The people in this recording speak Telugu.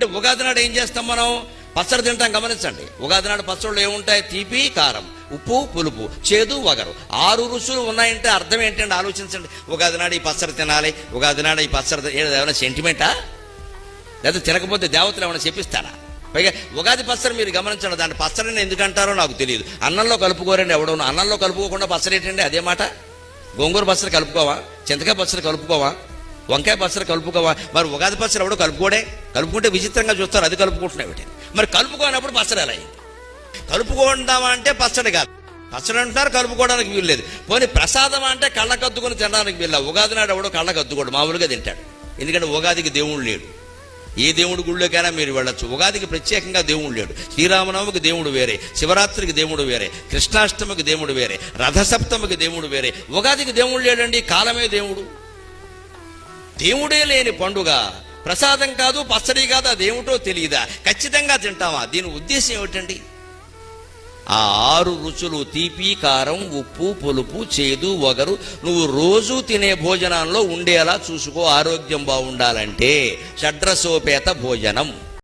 అంటే ఉగాది నాడు ఏం చేస్తాం మనం? పచ్చడి తింటాం. గమనించండి, ఉగాది నాడు పచ్చళ్ళు ఏముంటాయి? తీపి, కారం, ఉప్పు, పులుపు, చేదు, వగరు. 6 రుచులు ఉన్నాయంటే అర్థం ఏంటంటే ఆలోచించండి. ఉగాది నాడు ఈ పచ్చడి తినాలి, ఉగాది నాడు ఈ పచ్చడి ఏమైనా సెంటిమెంటా? లేదా తినకపోతే దేవతలు ఏమైనా చెప్పిస్తారా? పైగా ఉగాది పచ్చడి మీరు గమనించండి, దాన్ని పచ్చడిని ఎందుకంటారో నాకు తెలియదు. అన్నంలో కలుపుకోరండి ఎవడోను. అన్నంలో కలుపుకోకుండా పచ్చడి ఏంటండి? అదే మాట. గోంగూర పచ్చడి కలుపుకోవా? చింతకాయ పచ్చడి కలుపుకోవా? వంకాయ పచ్చడి కలుపుకోవా? మరి ఉగాది పచ్చడి ఎవడో కలుపుకోడే? కలుపుకుంటే విచిత్రంగా చూస్తారు, అది కలుపుకుంటున్నాయి. మరి కలుపుకోనప్పుడు పచ్చడి ఎలా అయింది? కలుపుకుంటామా అంటే పచ్చడి కాదు. పచ్చడి అంటున్నారు, కలుపుకోవడానికి వీలు లేదు. పోనీ ప్రసాదం అంటే కళ్ళకద్దుకొని తినడానికి వీళ్ళ. ఉగాది నాడు ఎవడో కళ్ళకద్దుకోడు, మామూలుగా తింటాడు. ఎందుకంటే ఉగాదికి దేవుడు లేడు. ఏ దేవుడి గుళ్ళోకైనా మీరు వెళ్ళొచ్చు. ఉగాదికి ప్రత్యేకంగా దేవుడు లేడు. శ్రీరామనవమికి దేవుడు వేరే, శివరాత్రికి దేవుడు వేరే, కృష్ణాష్టమికి దేవుడు వేరే, రథసప్తమికి దేవుడు వేరే. ఉగాదికి దేవుడు లేడండి, కాలమే దేవుడు. దేవుడే లేని పండుగ ప్రసాదం కాదు, పచ్చడి కాదు, అదేమిటో తెలియదా? ఖచ్చితంగా తింటామా? దీని ఉద్దేశం ఏమిటండి? ఆ 6 రుచులు తీపి, కారం, ఉప్పు, పులుపు, చేదు, వగరు నువ్వు రోజు తినే భోజనంలో ఉండేలా చూసుకో. ఆరోగ్యం బాగుండాలంటే షడ్రసోపేత భోజనం.